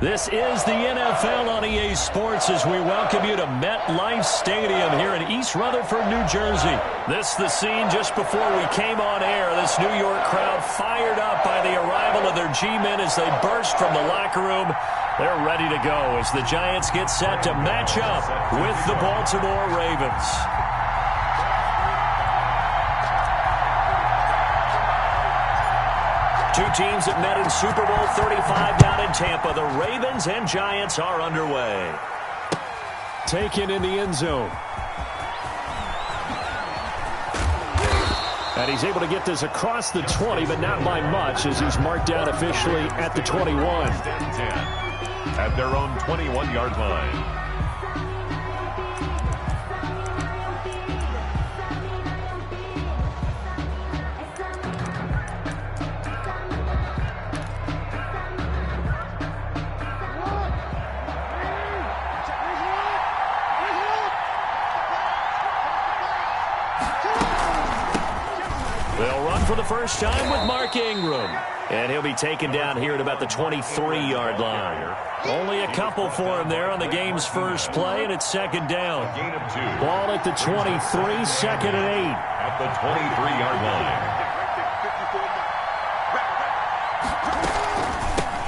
This is the NFL on EA Sports as we welcome you to MetLife Stadium here in East Rutherford, New Jersey. This is the scene just before we came on air. This New York crowd fired up by the arrival of their G-men as they burst from the locker room. They're ready to go as the Giants get set to match up with the Baltimore Ravens. Two teams that met in Super Bowl 35 down in Tampa. The Ravens and Giants are underway. Taken in the end zone. And he's able to get this across the 20, but not by much as he's marked down officially at the 21. At their own 21-yard line. They'll run for the first time with Mark Ingram. And he'll be taken down here at about the 23-yard line. Only a couple for him there on the game's first play, and it's second down. Gain of 2. Ball at the 23, second and 8. At the 23-yard line.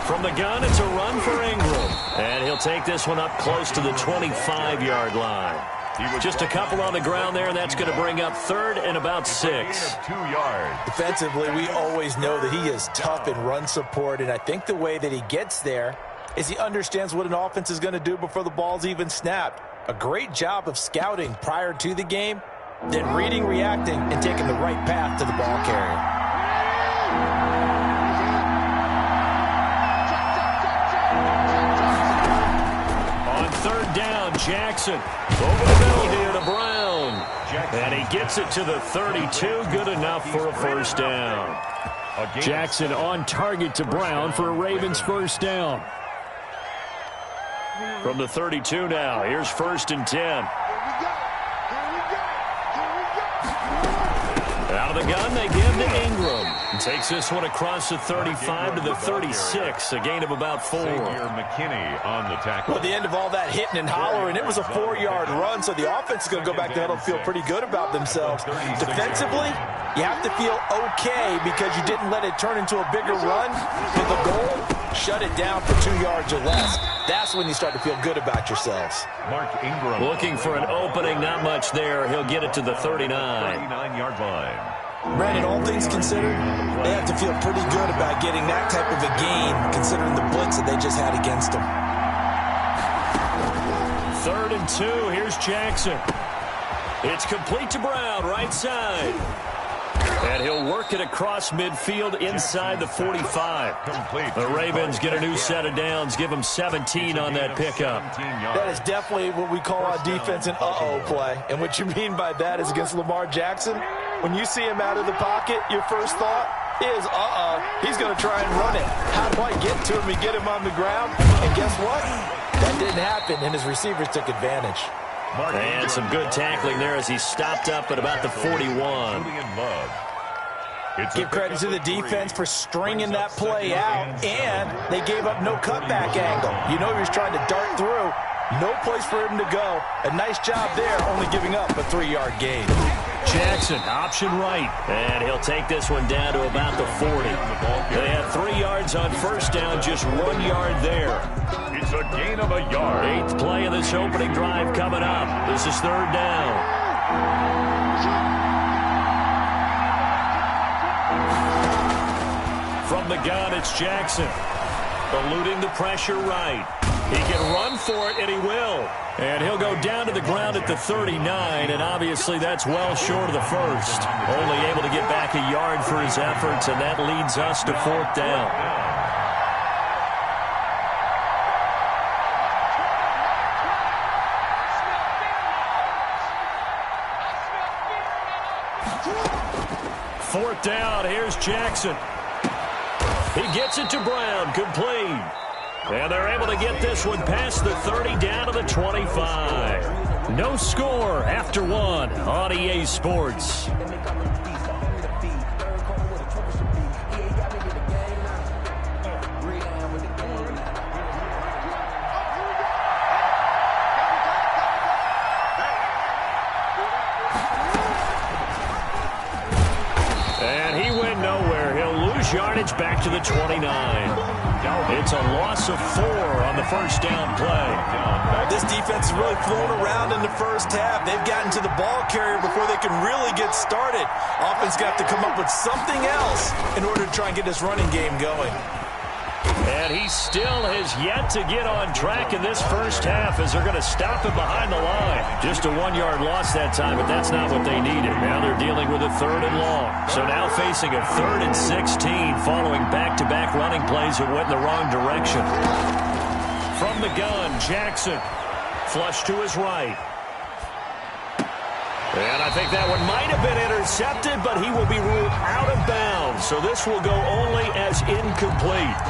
From the gun, it's a run for Ingram. And he'll take this one up close to the 25-yard line. Just a couple on the ground there, and that's going to bring up third and about 6. 2 yards. Defensively, we always know that he is tough in run support, and I think the way that he gets there is he understands what an offense is going to do before the ball's even snapped. A great job of scouting prior to the game, then reading, reacting, and taking the right path to the ball carrier. Third down, Jackson. Over the middle here to Brown. And he gets it to the 32. Good enough for a first down. Jackson on target to Brown for a Ravens first down. From the 32 now, here's first and 10. Out of the gun, they give to Ingram. Takes this one across the 35 to the 36, a gain of about 4. McKinney on the tackle. Well, at the end of all that hitting and hollering, it was a 4-yard run, so the offense is going to go back to the huddle and feel pretty good about themselves. Defensively, you have to feel okay because you didn't let it turn into a bigger run. But the goal, shut it down for 2 yards or less. That's when you start to feel good about yourselves. Mark Ingram. Looking for an opening, not much there. He'll get it to the 39. 39-yard line. Brandon, all things considered, they have to feel pretty good about getting that type of a gain, considering the blitz that they just had against them. Third and 2. Here's Jackson. It's complete to Brown, right side. And he'll work it across midfield inside the 45. The Ravens get a new set of downs, give them 17 on that pickup. That is definitely what we call on defense an uh-oh play. And what you mean by that is against Lamar Jackson, when you see him out of the pocket, your first thought is, he's going to try and run it. How do I get to him and get him on the ground? And guess what? That didn't happen, and his receivers took advantage. And some good tackling there as he stopped up at about the 41. Give credit to the defense for stringing that play out, and they gave up no cutback angle. You know he was trying to dart through. No place for him to go. A nice job there, only giving up a 3-yard gain. Jackson, option right. And he'll take this one down to about the 40. They had 3 yards on first down, just 1 yard there. It's a gain of a yard. 8th play of this opening drive coming up. This is third down. From the gun, it's Jackson. Eluding the pressure right. He can run for it, and he will. And he'll go down to the ground at the 39, and obviously that's well short of the first. Only able to get back a yard for his efforts, and that leads us to fourth down. Fourth down, here's Jackson. He gets it to Brown, complete. And they're able to get this one past the 30 down to the 25. No score after 1 on EA Sports. advantage back to the 29. It's a loss of 4 on the first down play. This defense is really flown around in the first half. They've gotten to the ball carrier before they can really get started. Offense got to come up with something else in order to try and get this running game going. And he still has yet to get on track in this first half as they're going to stop him behind the line. Just a 1-yard loss that time, but that's not what they needed. Now they're dealing with a 3rd and long. So now facing a 3rd and 16 following back-to-back running plays that went in the wrong direction. From the gun, Jackson. Flush to his right. And I think that one might have been intercepted, but he will be ruled out of bounds. So this will go only as incomplete.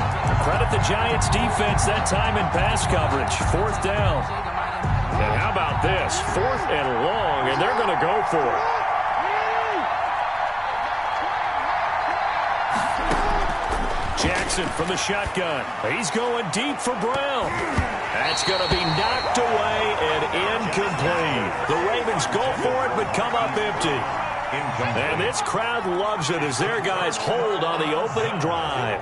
Credit the Giants' defense that time in pass coverage. 4th down. And how about this? 4th and long, and they're going to go for it. Jackson from the shotgun. He's going deep for Brown. That's going to be knocked away and incomplete. The Ravens go for it, but come up empty. And this crowd loves it as their guys hold on the opening drive.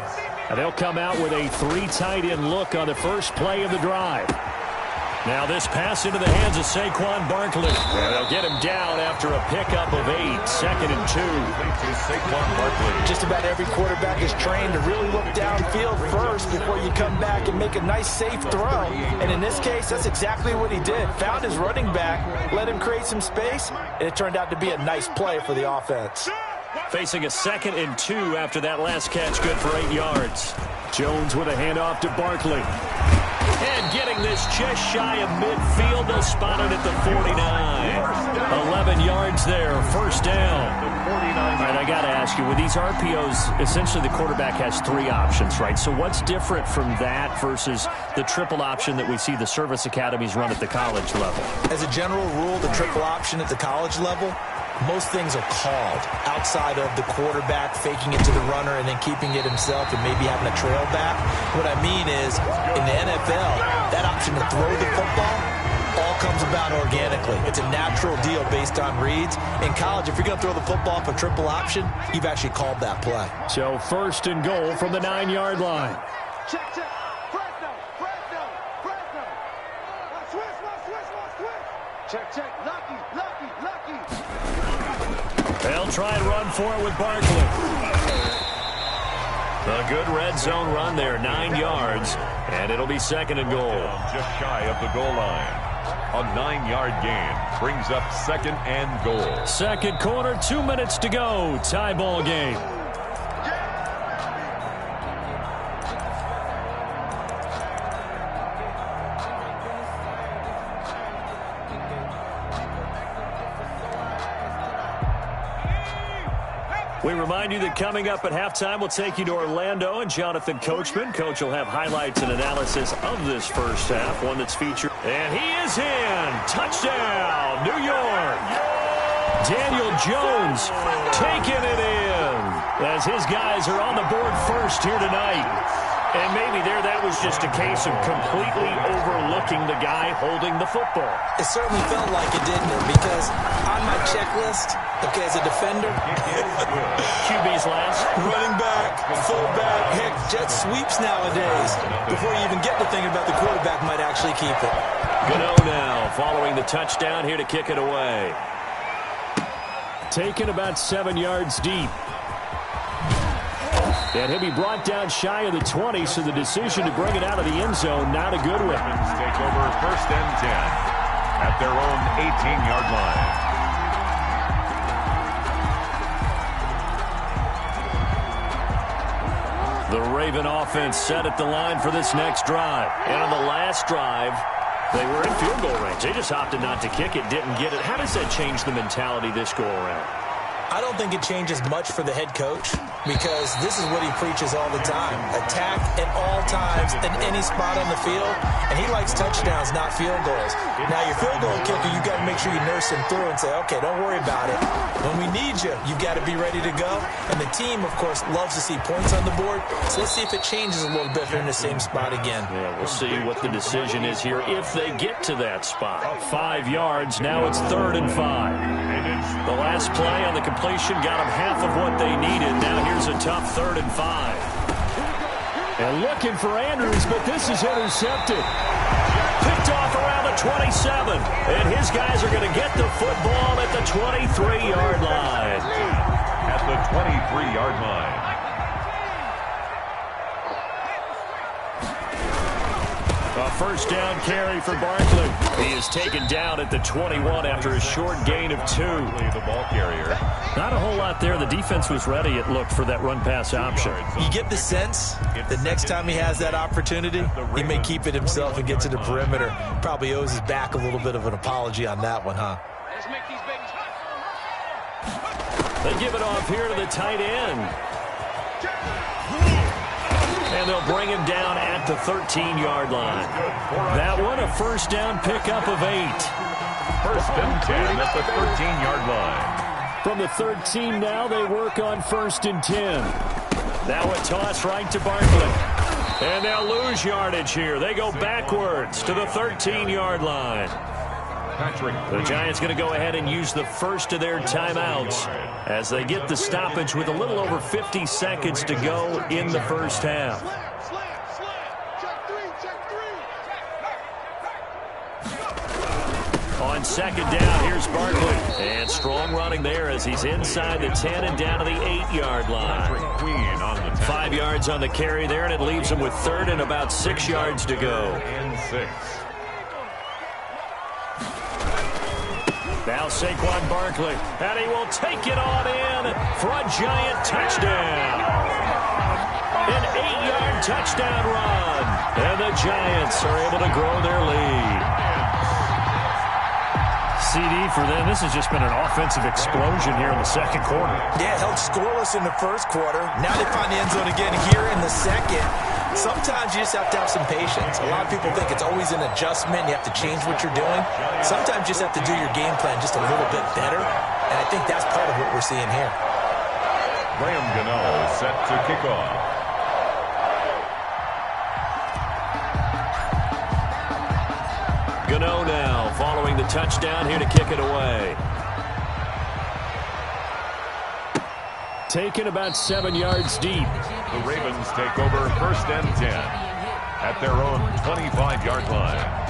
And they'll come out with a 3 tight end look on the first play of the drive. Now this pass into the hands of Saquon Barkley. And they'll get him down after a pickup of 8. 2nd and 2. Saquon Barkley. Just about every quarterback is trained to really look downfield first before you come back and make a nice, safe throw. And in this case, that's exactly what he did. Found his running back, let him create some space, and it turned out to be a nice play for the offense. Facing a 2nd and 2 after that last catch, good for 8 yards. Jones with a handoff to Barkley. And getting this just shy of midfield, they'll spot it at the 49. 11 yards there, 1st down. All right, I got to ask you, with these RPOs, essentially the quarterback has 3 options, right? So what's different from that versus the triple option that we see the service academies run at the college level? As a general rule, the triple option at the college level, most things are called outside of the quarterback faking it to the runner and then keeping it himself and maybe having a trail back. What I mean is, in the NFL, that option to throw the football all comes about organically. It's a natural deal based on reads. In college, if you're going to throw the football for triple option, you've actually called that play. So 1st and goal from the 9-yard line. Check. Fresno. Switch. Check. Lucky. They'll try and run for it with Barkley. A good red zone run there, 9 yards, and it'll be 2nd and goal. Just shy of the goal line. A 9-yard gain brings up 2nd and goal. 2nd quarter, 2 minutes to go. Tie ball game. We remind you that coming up at halftime, we'll take you to Orlando and Jonathan Coachman. Coach will have highlights and analysis of this first half, one that's featured. And he is in. Touchdown, New York. Daniel Jones taking it in as his guys are on the board first here tonight. And maybe that was just a case of completely overlooking the guy holding the football. It certainly felt like it, didn't it? Because on my checklist, okay, as a defender, QB's last. running back, fullback, heck, jet sweeps nowadays. Before you even get to thinking about the quarterback might actually keep it. Gano now following the touchdown here to kick it away. Taken about 7 yards deep. And he'll be brought down shy of the 20, so the decision to bring it out of the end zone, not a good one. Take over 1st and 10 at their own 18-yard line. The Raven offense set at the line for this next drive. And on the last drive, they were in field goal range. They just opted not to kick it, didn't get it. How does that change the mentality this go around? I don't think it changes much for the head coach because this is what he preaches all the time. Attack at all times in any spot on the field, and he likes touchdowns, not field goals. Now, your field goal kicker, you've got to make sure you nurse him through and say, okay, don't worry about it. When we need you, you've got to be ready to go. And the team, of course, loves to see points on the board. So let's see if it changes a little bit if they're in the same spot again. Yeah, we'll see what the decision is here if they get to that spot. 5 yards, now it's 3rd and 5. The last play on the completion got them half of what they needed. Now here's a tough 3rd and 5. And looking for Andrews, but this is intercepted. Picked off around the 27. And his guys are going to get the football at the 23-yard line. At the 23-yard line. A first down carry for Barkley. He is taken down at the 21 after a short gain of 2. The ball carrier. Not a whole lot there. The defense was ready, it looked, for that run-pass option. You get the sense that next time he has that opportunity, he may keep it himself and get to the perimeter. Probably owes his back a little bit of an apology on that one, huh? Let's make these babies hot. They give it off here to the tight end. And they'll bring him down at the 13-yard line. That one, a first down pickup of 8. First and 10 at the 13-yard line. From the 13 now, they work on 1st and 10. Now a toss right to Barkley. And they'll lose yardage here. They go backwards to the 13-yard line. The Giants going to go ahead and use the first of their timeouts as they get the stoppage with a little over 50 seconds to go in the first half. On second down, here's Barkley. And strong running there as he's inside the 10 and down to the 8-yard line. 5 yards on the carry there, and it leaves him with 3rd and about 6 yards to go. And 6. Now Saquon Barkley, and he will take it on in for a Giant touchdown. An 8-yard touchdown run. And the Giants are able to grow their lead. CD for them, this has just been an offensive explosion here in the second quarter. Yeah, held scoreless in the first quarter. Now they find the end zone again here in the second. Sometimes you just have to have some patience. A lot of people think it's always an adjustment. You have to change what you're doing. Sometimes you just have to do your game plan just a little bit better. And I think that's part of what we're seeing here. Graham Gano set to kick off. Gano now following the touchdown here to kick it away. Taken about 7 yards deep. The Ravens take over 1st and 10 at their own 25-yard line.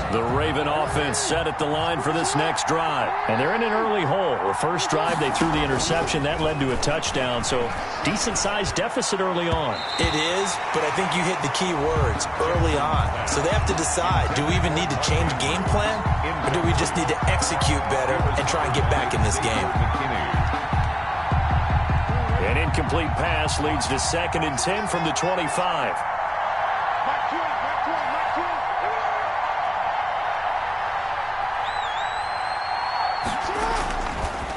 The Raven offense set at the line for this next drive. And they're in an early hole. The first drive, they threw the interception. That led to a touchdown. So decent-sized deficit early on. It is, but I think you hit the key words, early on. So they have to decide, do we even need to change game plan? Or do we just need to execute better and try and get back in this game? An incomplete pass leads to 2nd and 10 from the 25.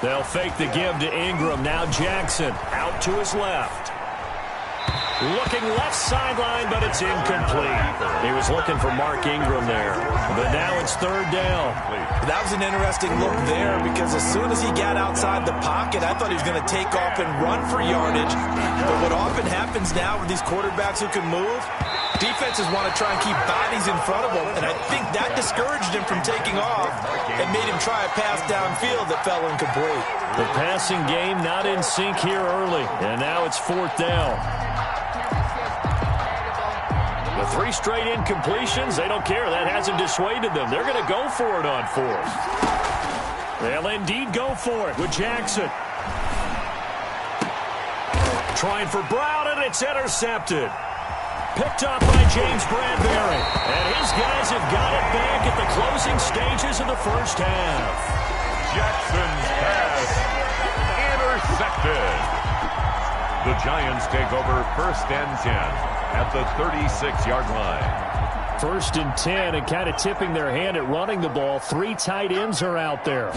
They'll fake the give to Ingram. Now Jackson out to his left. Looking left sideline, but it's incomplete. He was looking for Mark Ingram there. But now it's 3rd down. That was an interesting look there because as soon as he got outside the pocket, I thought he was going to take off and run for yardage. But what often happens now with these quarterbacks who can move, defenses want to try and keep bodies in front of them. And I think that discouraged him from taking off and made him try a pass downfield that fell incomplete. The passing game not in sync here early. And now it's 4th down. The 3 straight incompletions, they don't care. That hasn't dissuaded them. They're going to go for it on 4th. They'll indeed go for it with Jackson. Trying for Brown, and it's intercepted. Picked up by James Bradbury. And his guys have got it back at the closing stages of the first half. Jackson's pass intercepted. The Giants take over 1st and 10 at the 36-yard line. 1st and 10, and kind of tipping their hand at running the ball. 3 tight ends are out there.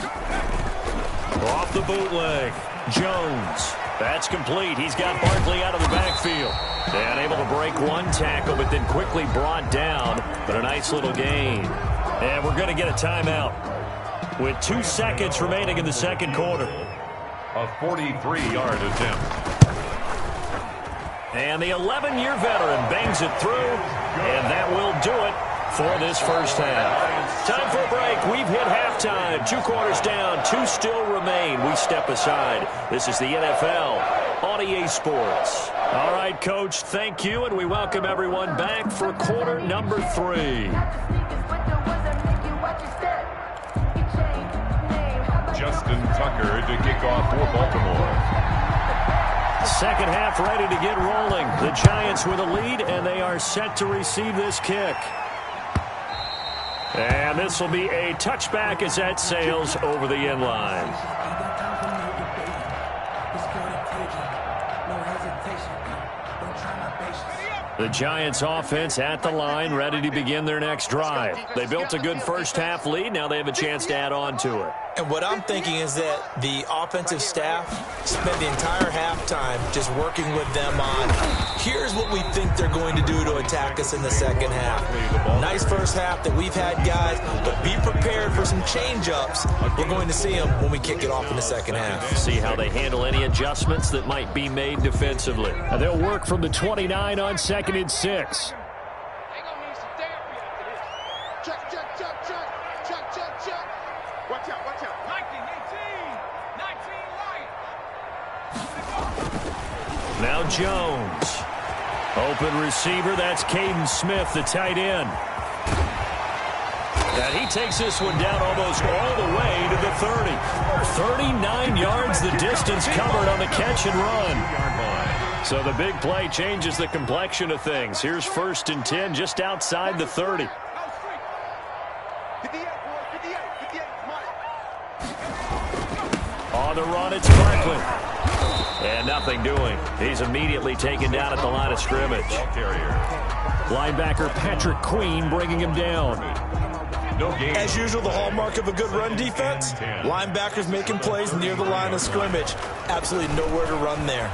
Off the bootleg. Jones. That's complete. He's got Barkley out of the backfield. And able to break 1 tackle, but then quickly brought down. But a nice little gain. And we're going to get a timeout with 2 seconds remaining in the second quarter. A 43-yard attempt. And the 11-year veteran bangs it through, and that will do it for this first half. Time for a break. We've hit halftime. 2 quarters down, 2 still remain. We step aside. This is the NFL on EA Sports. All right, Coach, thank you, and we welcome everyone back for quarter number 3. Justin Tucker to kick off for Baltimore. Second half ready to get rolling. The Giants with a lead, and they are set to receive this kick. And this will be a touchback as that sails over the end line. The Giants offense at the line, ready to begin their next drive. They built a good first half lead. Now they have a chance to add on to it. And what I'm thinking is that the offensive staff spent the entire halftime just working with them on, here's what we think they're going to do to attack us in the second half. Nice first half that we've had, guys, but be prepared for some change-ups. We're going to see them when we kick it off in the second half. See how they handle any adjustments that might be made defensively. Now they'll work from the 29 on 2nd and 6. Watch out, watch out. 19, 19 light. Now Jones. Open receiver, that's Caden Smith, the tight end. And he takes this one down almost all the way to the 30. 39 yards the distance covered on the catch and run. So the big play changes the complexion of things. Here's 1st and 10 just outside the 30. On the run, it's Franklin. And nothing doing. He's immediately taken down at the line of scrimmage. Linebacker Patrick Queen bringing him down. As usual, the hallmark of a good run defense, linebackers making plays near the line of scrimmage. Absolutely nowhere to run there.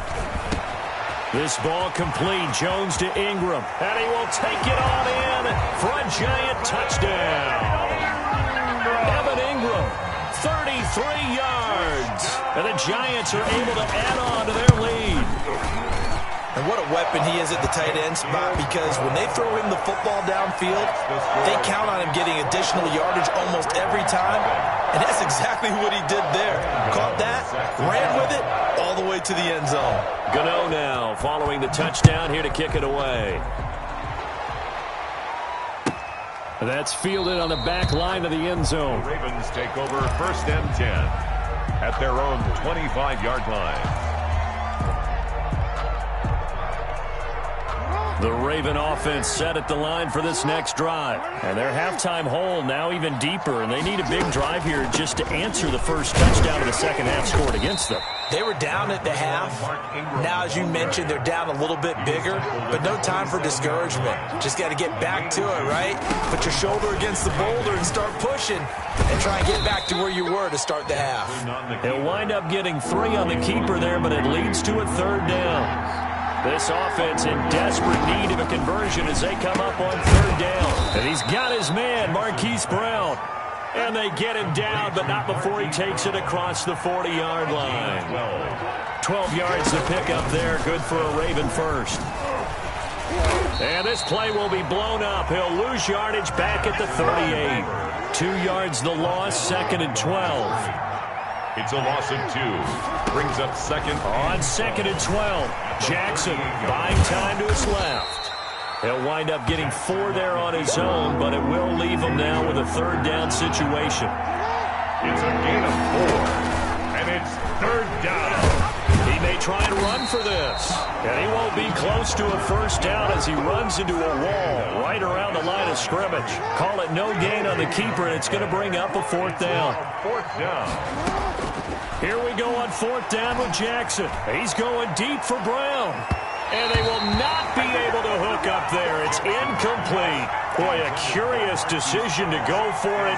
This ball complete. Jones to Ingram. And he will take it on in for a giant touchdown. Evan Ingram, 33 yards. And the Giants are able to add on to their lead. And what a weapon he is at the tight end spot, because when they throw him the football downfield, they count on him getting additional yardage almost every time. And that's exactly what he did there. Caught that, ran with it, all the way to the end zone. Gano now following the touchdown here to kick it away. That's fielded on the back line of the end zone. The Ravens take over 1st and 10 at their own 25-yard line. The Raven offense set at the line for this next drive. And their halftime hole now even deeper, and they need a big drive here just to answer the first touchdown of the second half scored against them. They were down at the half. Now, as you mentioned, they're down a little bit bigger, but no time for discouragement. Just got to get back to it, right? Put your shoulder against the boulder and start pushing and try and get back to where you were to start the half. He'll wind up getting 3 on the keeper there, but it leads to a 3rd down. This offense in desperate need of a conversion as they come up on 3rd down. And he's got his man, Marquise Brown. And they get him down, but not before he takes it across the 40-yard line. 12 yards to pick up there. Good for a Raven first. And this play will be blown up. He'll lose yardage back at the 38. 2 yards the loss, 2nd and 12. It's a loss of 2. Brings up 2nd. On 2nd and 12. Jackson buying time to his left. He'll wind up getting 4 there on his own, but it will leave him now with a 3rd down situation. It's a gain of 4. And it's 3rd down. He may try and run for this. And he won't be close to a 1st down as he runs into a wall right around the line of scrimmage. Call it no gain on the keeper, and it's going to bring up a 4th down. 4th down. Here we go on 4th down with Jackson. He's going deep for Brown. And they will not be able to hook up there. It's incomplete. Boy, a curious decision to go for it.